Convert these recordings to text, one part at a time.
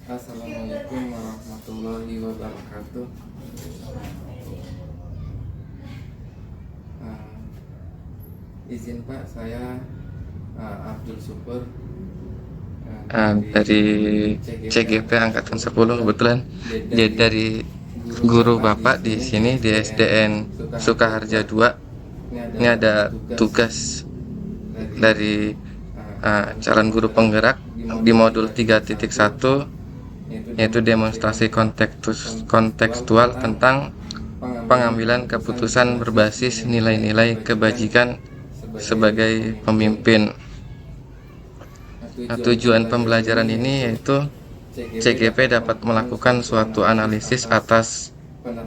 Assalamualaikum warahmatullahi wabarakatuh. Izin Pak, saya Abdul Syukur Dari CGP Angkatan 10 kebetulan jadi dari guru Bapak di sini di SDN Sukaharja 2. Ini ada tugas dari calon guru penggerak di modul 3.1, yaitu demonstrasi kontekstual tentang pengambilan keputusan berbasis nilai-nilai kebajikan sebagai pemimpin. Tujuan pembelajaran ini yaitu CGP dapat melakukan suatu analisis atas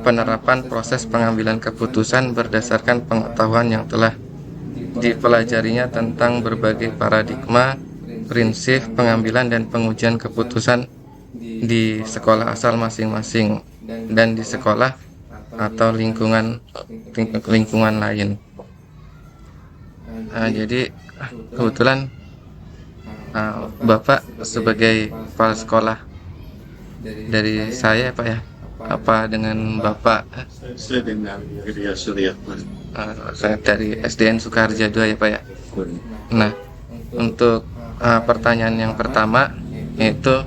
penerapan proses pengambilan keputusan berdasarkan pengetahuan yang telah dipelajarinya tentang berbagai paradigma, prinsip pengambilan dan pengujian keputusan di sekolah asal masing-masing dan di sekolah atau lingkungan lain. Jadi kebetulan Bapak sebagai kepala sekolah dari saya Pak ya, apa dengan Bapak? Saya dengan Gria Surya. Saya dari SDN Sukaharja 2 ya Pak ya. Nah, untuk pertanyaan yang pertama yaitu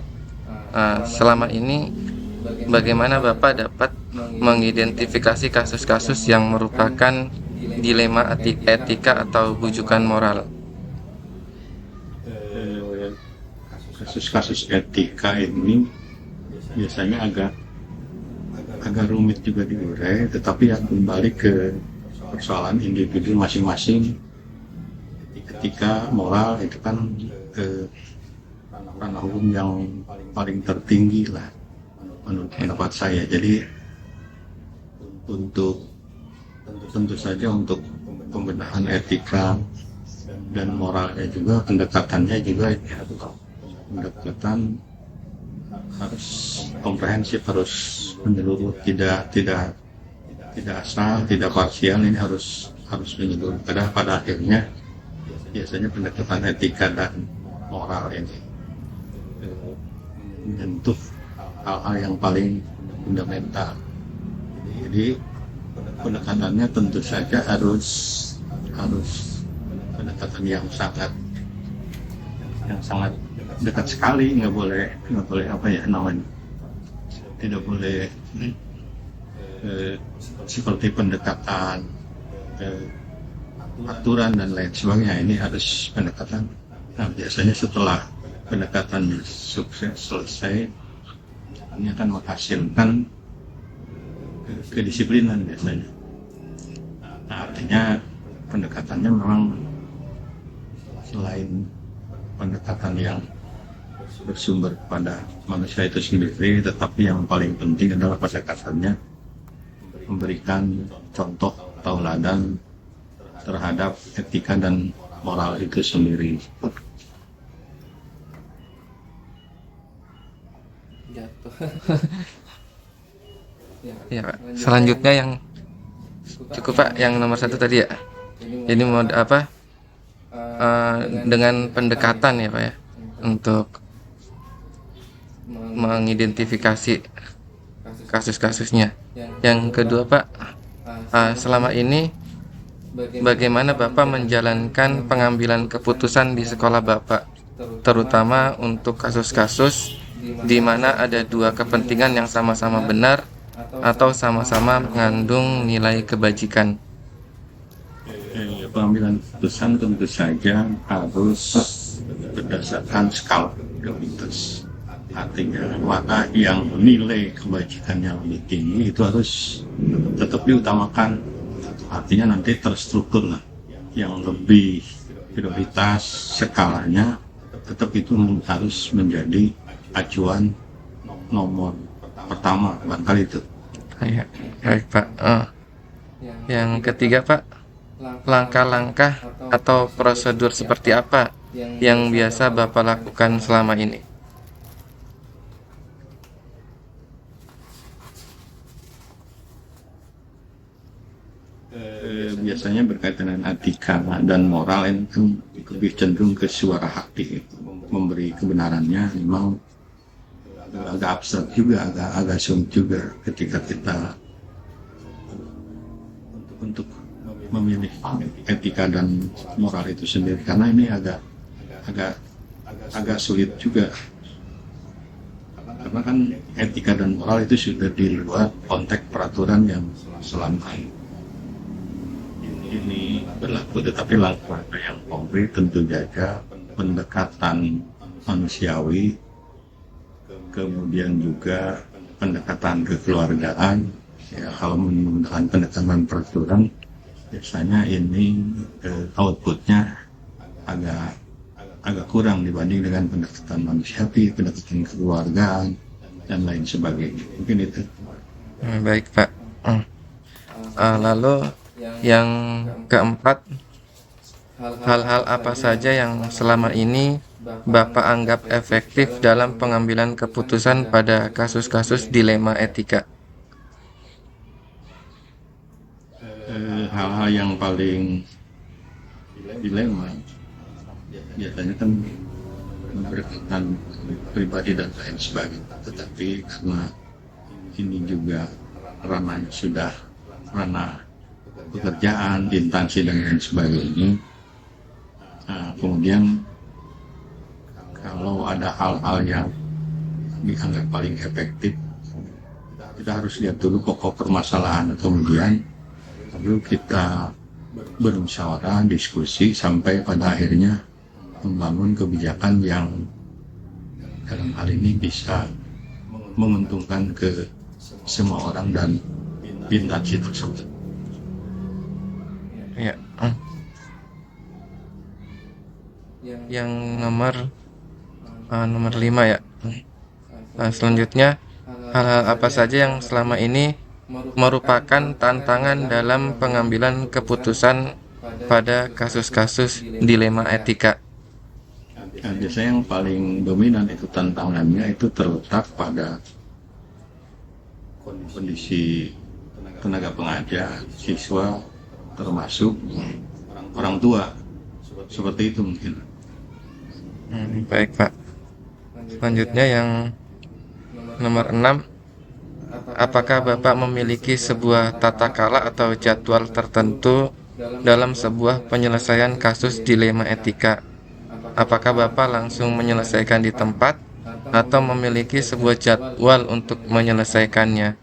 selama ini bagaimana Bapak dapat mengidentifikasi kasus-kasus yang merupakan dilema etika atau bujukan moral? Kasus-kasus etika ini biasanya agak rumit juga diurai, tetapi yang kembali ke persoalan individu masing-masing. Etika moral itu kan ranah hukum yang paling tertinggi lah menurut pendapat saya. Jadi tentu saja untuk pembenahan etika dan moralnya juga, pendekatannya juga pendekatan harus komprehensif, harus menyeluruh, tidak asal, tidak parsial. Ini harus menyeluruh. Karena pada akhirnya biasanya pendekatan etika dan moral ini menyentuh hal-hal yang paling fundamental. Jadi pendekatannya tentu saja harus pendekatan yang sangat dekat sekali, nggak boleh tidak boleh seperti pendekatan aturan dan lain sebagainya. Ini harus pendekatan. Nah, biasanya setelah pendekatan sukses selesai, ini akan menghasilkan kedisiplinan biasanya. Nah, artinya pendekatannya memang selain pendekatan yang bersumber pada manusia itu sendiri, tetapi yang paling penting adalah pendekatannya memberikan contoh tauladan terhadap etika dan moral itu sendiri. Ya Pak. Selanjutnya yang cukup Pak, yang nomor 1 tadi ya. Ini mau apa? Dengan pendekatan ya Pak ya, untuk mengidentifikasi kasus-kasusnya. Yang kedua Pak, selama ini bagaimana Bapak menjalankan pengambilan keputusan di sekolah Bapak, terutama untuk kasus-kasus di mana ada dua kepentingan yang sama-sama benar atau sama-sama mengandung nilai kebajikan? Pengambilan keputusan tentu saja harus berdasarkan skala prioritas. Artinya mana yang nilai kebajikannya lebih tinggi itu harus tetap diutamakan. Artinya nanti terstruktur lah, yang lebih prioritas skalanya tetap itu harus menjadi acuan nomor pertama, barangkali itu. Ya, baik Pak. Yang ketiga Pak, langkah-langkah atau prosedur seperti apa yang biasa Bapak lakukan selama ini? Biasanya berkaitan dengan etika dan moral itu lebih cenderung ke suara hati, memberi kebenarannya memang agak abstrak juga, agak sulit juga ketika kita untuk memilih etika dan moral itu sendiri, karena ini agak sulit juga, karena kan etika dan moral itu sudah di luar konteks peraturan yang selama ini berlaku, tetapi langkah yang konkret tentu saja pendekatan manusiawi, kemudian juga pendekatan kekeluargaan. Ya, kalau menggunakan pendekatan peraturan biasanya ini outputnya agak kurang dibanding dengan pendekatan manusiawi, pendekatan kekeluargaan dan lain sebagainya. Mungkin itu. Baik Pak. Lalu yang keempat, hal-hal apa saja yang selama ini Bapak anggap efektif dalam pengambilan keputusan pada kasus-kasus dilema etika? Hal-hal yang paling dilema biasanya kan berkaitan pribadi dan lain sebagainya, tetapi karena ini juga ranahnya sudah ranah pekerjaan, instansi dan lain sebagainya, kemudian kalau ada hal-hal yang dianggap paling efektif, kita harus lihat dulu pokok permasalahan, kemudian lalu kita bermusyawarah, diskusi sampai pada akhirnya membangun kebijakan yang dalam hal ini bisa menguntungkan ke semua orang dan instansi tersebut. Ya. Yang nomor 5 ya. Selanjutnya, hal-hal apa saja yang selama ini merupakan tantangan dalam pengambilan keputusan pada kasus-kasus dilema etika? Nah, biasanya yang paling dominan itu tantangannya itu terletak pada kondisi tenaga pengajar, siswa, termasuk orang tua. Seperti itu mungkin. Baik Pak. Selanjutnya yang nomor 6, apakah Bapak memiliki sebuah tata cara atau jadwal tertentu dalam sebuah penyelesaian kasus dilema etika? Apakah Bapak langsung menyelesaikan di tempat atau memiliki sebuah jadwal untuk menyelesaikannya?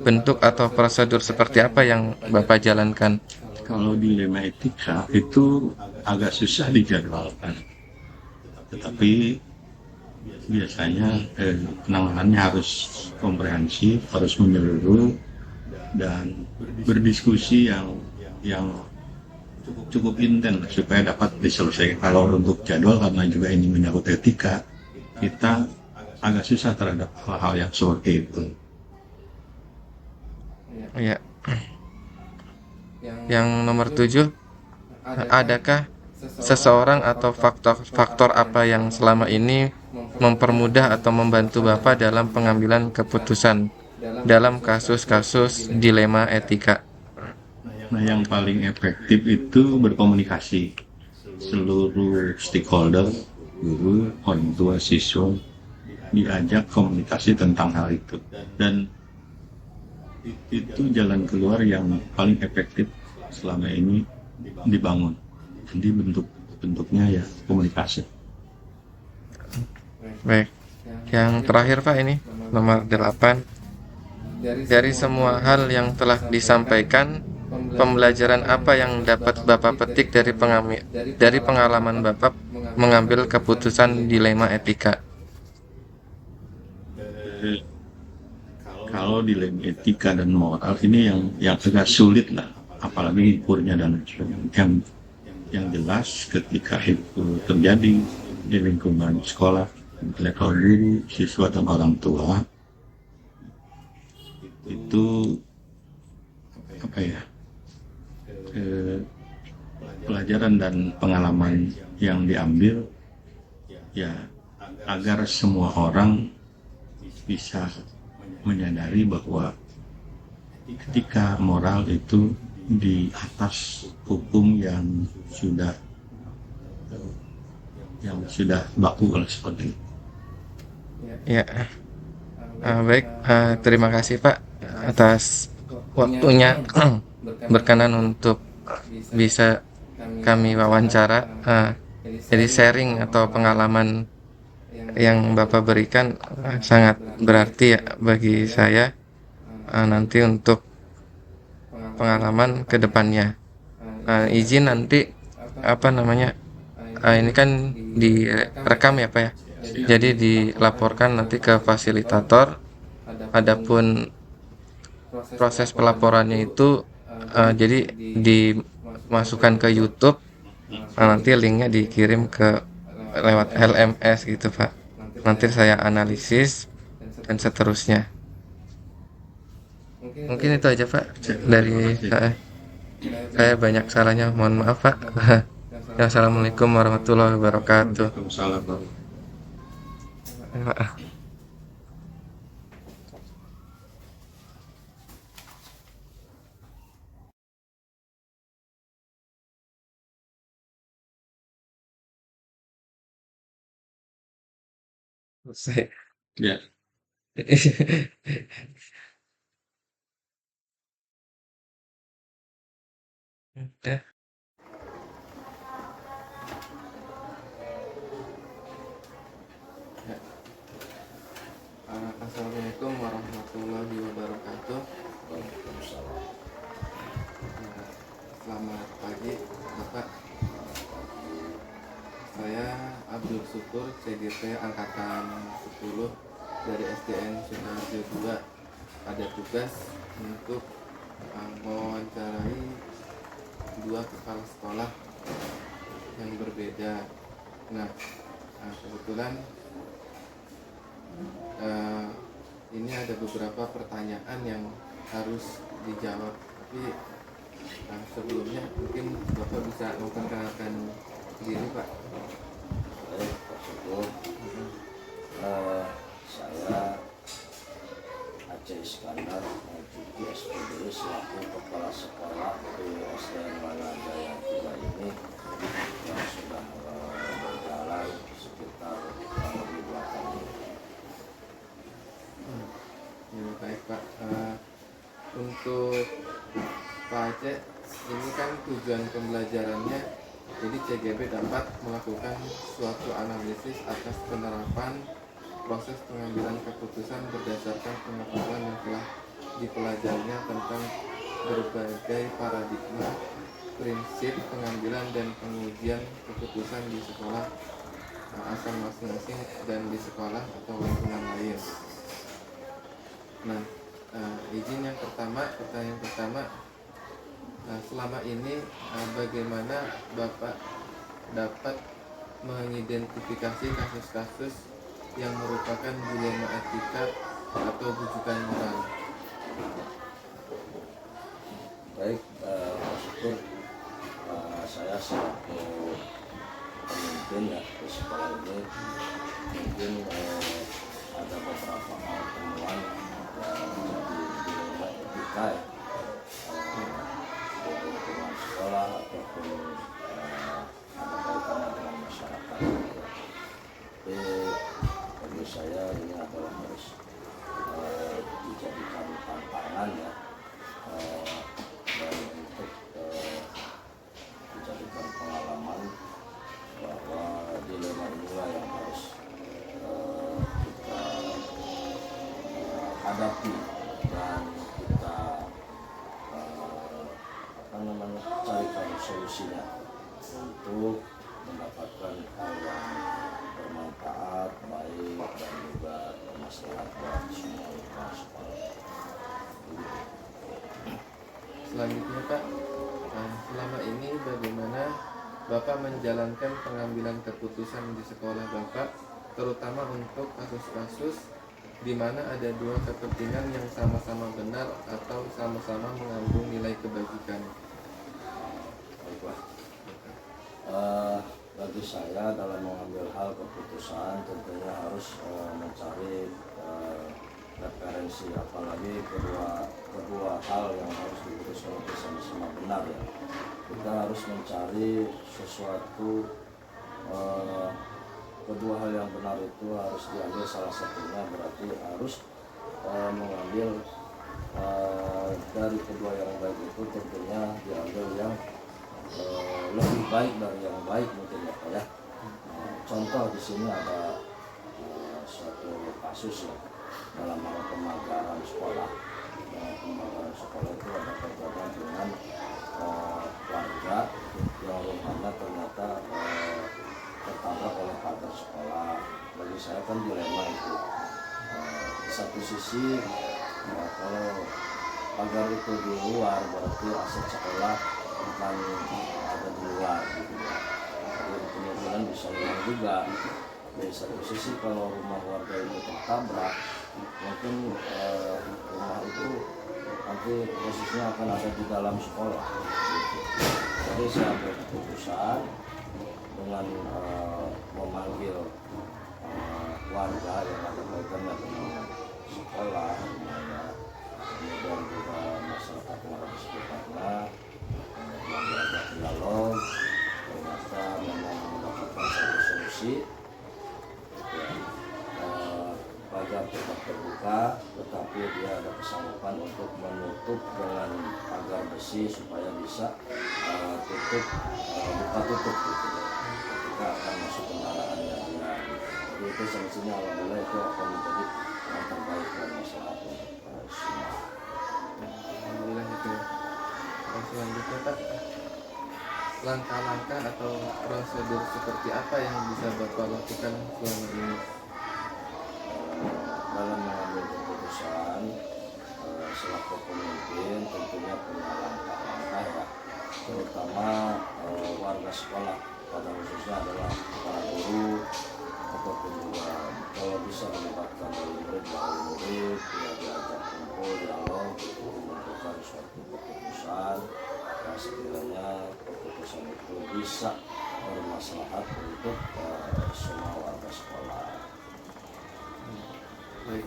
Bentuk atau prosedur seperti apa yang Bapak jalankan? Kalau dilema etika itu agak susah dijadwalkan, tetapi biasanya penanganannya harus komprehensif, harus menyeluruh dan berdiskusi yang cukup intens supaya dapat diselesaikan. Kalau untuk jadwal, karena juga ini menyangkut etika, kita agak susah terhadap hal-hal yang seperti itu. Ya. Yang nomor 7, adakah seseorang atau faktor apa yang selama ini mempermudah atau membantu Bapak dalam pengambilan keputusan dalam kasus-kasus dilema etika? Nah, yang paling efektif itu berkomunikasi. Seluruh stakeholder, guru, orang tua, siswa diajak komunikasi tentang hal itu. Dan itu jalan keluar yang paling efektif selama ini dibangun. Jadi bentuknya ya komunikasi. Baik. Yang terakhir Pak, ini nomor 8. Dari semua hal yang telah disampaikan, pembelajaran apa yang dapat Bapak petik dari pengalaman Bapak mengambil keputusan dilema etika? Kalau dilema etika dan moral ini yang agak sulit lah, apalagi ukurnya dan yang jelas ketika itu terjadi di lingkungan sekolah, level guru, siswa dan orang tua, itu pelajaran dan pengalaman yang diambil ya agar semua orang bisa menyadari bahwa etika moral itu di atas hukum yang sudah baku seperti itu. Ya. Baik, terima kasih Pak atas waktunya berkenan untuk bisa kami wawancara. Jadi sharing atau pengalaman yang Bapak berikan sangat berarti ya bagi saya nanti untuk pengalaman ke depannya. Izin nanti apa namanya? Ini kan direkam ya Pak ya. Jadi dilaporkan nanti ke fasilitator. Adapun proses pelaporannya itu jadi dimasukkan ke YouTube. Nanti linknya dikirim ke lewat LMS gitu Pak. Nanti saya analisis dan seterusnya. Mungkin itu aja Pak dari saya. Saya banyak salahnya, mohon maaf Pak. Assalamualaikum warahmatullahi wabarakatuh. Waalaikumsalam. Selesai. Ya, Udah. Assalamualaikum warahmatullahi wabarakatuh. Selamat pagi Bapak. Saya Abdul Syukur, CGP Angkatan 10 dari SDN Sukarjo 2. Ada tugas untuk mewawancarai dua kepala sekolah yang berbeda. Nah, kebetulan ini ada beberapa pertanyaan yang harus dijawab. Tapi sebelumnya mungkin Bapak bisa memperkenalkan diri Pak. Baik, Pak Syukur. Saya Aceh Iskandar, mencukupi SPD selaku kepala sekolah di SDN Manajaya 3 ini yang sudah berjalan sekitar kurang lebih 2 tahun. Ya, baik Pak. Untuk Pak Aceh, ini kan tujuan pembelajarannya, jadi CGP dapat melakukan suatu analisis atas penerapan proses pengambilan keputusan berdasarkan pengetahuan yang telah dipelajarinya tentang berbagai paradigma, prinsip pengambilan dan pengujian keputusan di sekolah asal masing-masing dan di sekolah atau lingkungan lain. Nah, izin yang pertama, pertanyaan pertama, selama ini bagaimana Bapak dapat mengidentifikasi kasus-kasus yang merupakan dilema etika atau bujukan moral? Baik, Pak Syukur, saya selaku pemimpin ya di sekolah ini mungkin ada beberapa hal temuan yang menjadi dilema etika ya, di lingkungan sekolah ataupun ada kaitannya dengan masyarakat. Tapi bagi saya ini adalah harus dijadikan tantangan ya, dan untuk dijadikan pengalaman bahwa dilema inilah yang harus kita hadapi dan kita carikan solusinya untuk mendapatkan hal yang bermanfaat, baik dan juga bermaslahat buat semua lingkungan sekolah. Selanjutnya Pak, selama ini bagaimana Bapak menjalankan pengambilan keputusan di sekolah Bapak, terutama untuk kasus-kasus di mana ada dua kepentingan yang sama-sama benar atau sama-sama mengandung nilai kebajikan? Baiklah, bagi saya dalam mengambil hal keputusan tentunya harus mencari referensi, apalagi kedua hal yang harus diputuskan itu sama-sama benar ya. Kita harus mencari sesuatu, kedua hal yang benar itu harus diambil salah satunya, berarti harus mengambil dari kedua yang baik itu tentunya diambil yang lebih baik dari yang baik mungkin ya Pak ya. Contoh di sini ada suatu kasus ya dalam hal pemagaran sekolah. Pemagaran sekolah itu ada kejadian dengan warga yang rumahnya ternyata tertabrak oleh pagar sekolah. Bagi saya kan dilema itu. Di satu sisi kalau pagar itu di luar berarti aset sekolah bukan ada di luar gitu ya. Jadi kemungkinan bisa hilang juga. Dari satu sisi kalau rumah warga itu tertabrak mungkin rumah itu nanti posisinya akan ada di dalam sekolah gitu. Jadi saya ambil keputusan dengan memanggil warga yang ada kaitannya dengan sekolah rumahnya, kemudian juga masyarakat yang ada di sekitarnya, diajak dialog, ternyata memang mendapatkan satu solusi. Pagar tetap terbuka, tetapi dia ada kesanggupan untuk menutup dengan pagar besi supaya bisa tutup buka tutup gitu. Ketika akan masuk kendaraannya dia. Jadi itu solusinya alhamdulillah itu akan menjadi yang terbaik buat masyarakat semua. Alhamdulillah itu. Dan selanjutnya Pak, langkah-langkah atau prosedur seperti apa yang bisa Bapak lakukan selama ini? Dalam mengambil keputusan selaku pemimpin tentunya punya langkah-langkah ya, terutama warga sekolah pada khususnya adalah para guru ataupun juga kalau bisa melibatkan dari murid ya diajak kumpul dialog untuk menentukan suatu keputusan yang sekiranya keputusan itu bisa bermaslahat untuk semua warga sekolah. Baik.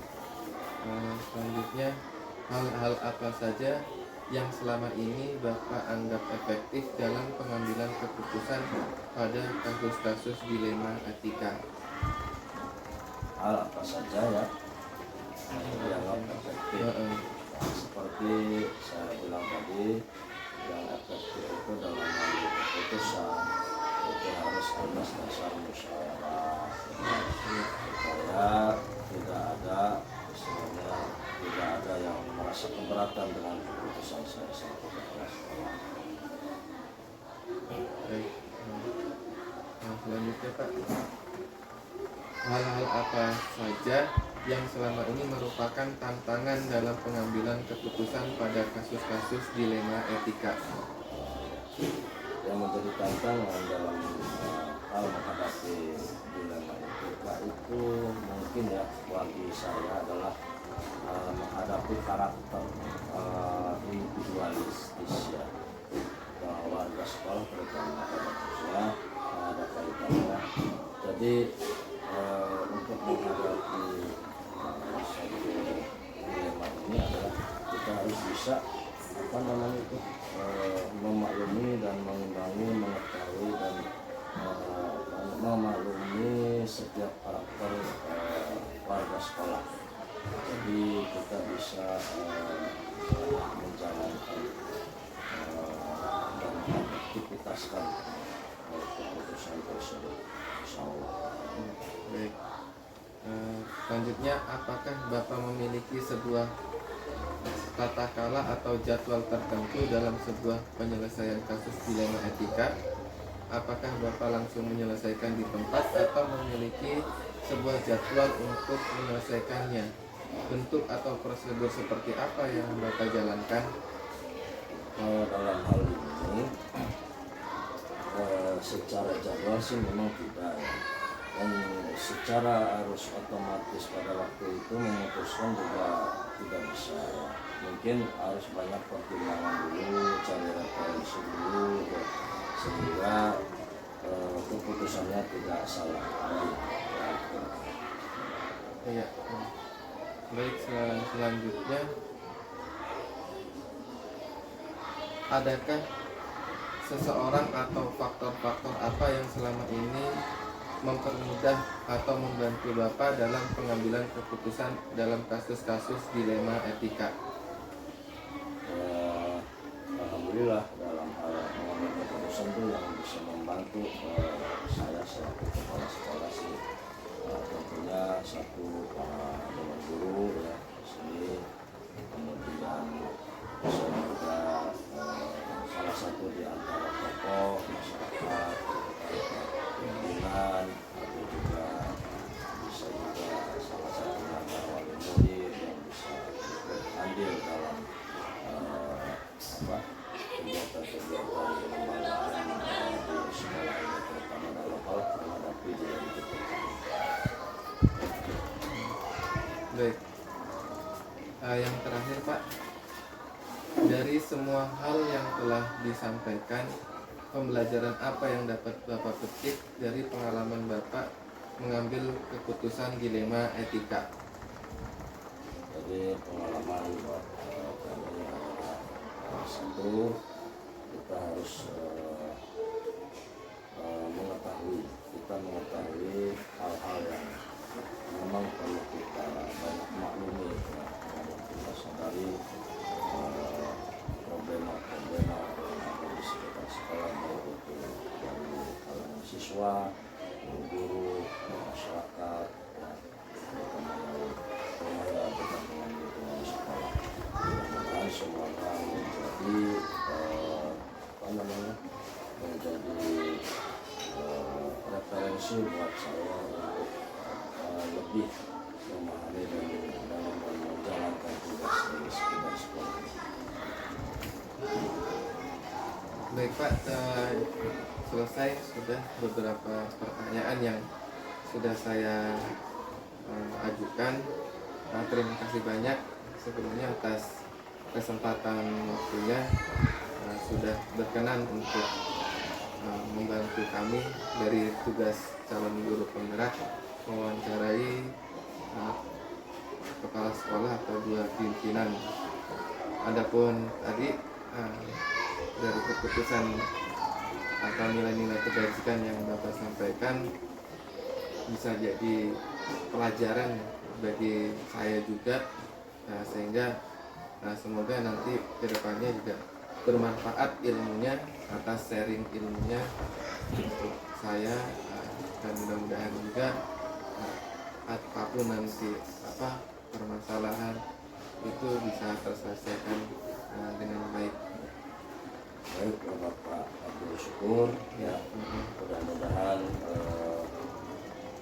Selanjutnya, hal-hal apa saja yang selama ini Bapak anggap efektif dalam pengambilan keputusan pada kasus-kasus dilema etika? Hal apa saja ya yang dianggap efektif. Seperti saya bilang tadi, yang efektif itu dalam mengambil keputusan itu harus atas dasar musyawarah supaya tidak ada istilahnya tidak ada yang merasa keberatan dengan keputusan saya selaku kepala sekolah. Baik. Selanjutnya Pak, hal-hal apa saja yang selama ini merupakan tantangan dalam pengambilan keputusan pada kasus-kasus dilema etika? Yang menjadi tantangan dalam hal menghadapi dilema etika itu mungkin ya bagi saya adalah menghadapi karakter individualistis ya warga sekolah terutama pada khususnya ada kaitannya. Jadi untuk menghadapi suatu dilema ini adalah kita harus bisa memaklumi dan mengimbangi, mengetahui dan memaklumi setiap karakter warga sekolah. Jadi kita bisa menjalankan dan mengaktivitaskan keputusan tersebut. Insyaallah. Baik. Selanjutnya, apakah Bapak memiliki sebuah tata kala atau jadwal tertentu dalam sebuah penyelesaian kasus dilema etika? Apakah Bapak langsung menyelesaikan di tempat atau memiliki sebuah jadwal untuk menyelesaikannya? Bentuk atau prosedur seperti apa yang Bapak jalankan? Dalam hal ini secara jadwal sih memang tidak ya. Dan secara harus otomatis pada waktu itu memutuskan juga tidak bisa ya. Mungkin harus banyak pertimbangan dulu, cari referensi dulu ya. Sehingga keputusannya tidak salah lagi. Iya. Baik, selanjutnya, adakah seseorang atau faktor-faktor apa yang selama ini mempermudah atau membantu Bapak dalam pengambilan keputusan dalam kasus-kasus dilema etika? Alhamdulillah dalam hal mengambil keputusan itu yang bisa membantu saya selaku kepala sekolah sih tentunya satu dengan guru ya di sini, kemudian bisa juga salah satu di antara tokoh masyarakat, pimpinan, atau juga bisa juga salah satu antara wali murid yang bisa ikut andil dalam kegiatan-kegiatan kelembagaan di sekolah ini, terutama dalam hal menghadapi dilema etika. Baik. Yang terakhir Pak, dari semua hal yang telah disampaikan, pembelajaran apa yang dapat Bapak petik dari pengalaman Bapak mengambil keputusan dilema etika? Jadi pengalaman buat kami adalah satu, kita harus mengetahui hal-hal yang memang perlu kita banyak maklumi ya, kalau kita sadari problema-problema yang ada di sekitar sekolah, baik itu dari kalangan siswa, guru, masyarakat, ya, terutama yang berkaitan dengan lingkungan sekolah. Mudah-mudahan semuanya menjadi menjadi referensi buat saya untuk lebih memahami dan dalam menjalankan tugas di sekitar sekolah. Baik Pak, selesai sudah beberapa pertanyaan yang sudah saya ajukan. Terima kasih banyak sebelumnya atas kesempatan waktunya, sudah berkenan untuk membantu kami dari tugas calon guru penggerak mewawancarai kepala sekolah atau dua pimpinan. Adapun tadi dari keputusan atau nilai-nilai kebajikan yang Bapak sampaikan bisa jadi pelajaran bagi saya juga, sehingga semoga nanti kedepannya juga bermanfaat ilmunya, atas sharing ilmunya untuk saya, dan mudah-mudahan juga apapun nanti permasalahan itu bisa terselesaikan dengan baik. Baik, Bapak Abdul Syukur ya, mudah-mudahan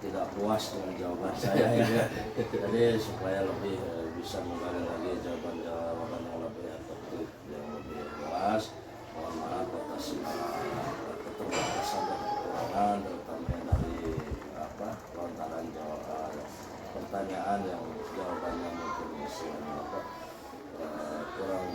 tidak puas dengan jawaban saya ya. Jadi supaya lebih bisa menggali lagi jawaban-jawaban yang lebih efektif, yang lebih jelas. Mohon maaf atas keterbatasan dan kekurangan, terutama dari lontaran pertanyaan yang jawabannya mungkin kurang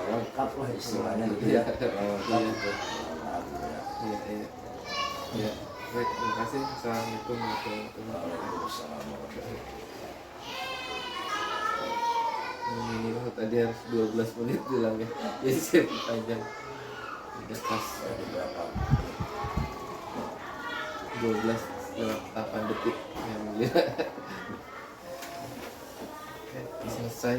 lengkap lah istilahnya gitu ya. Lengkap gitu. Maaf ya. Iya. Baik, terima kasih. Assalamualaikum warahmatullahi wabarakatuh. Minimal tadi harus 12 menit bilang ya. Jadi saya panjang. Udah pas Dari berapa? 12 lewat 8 detik yang mulia. Oke, selesai.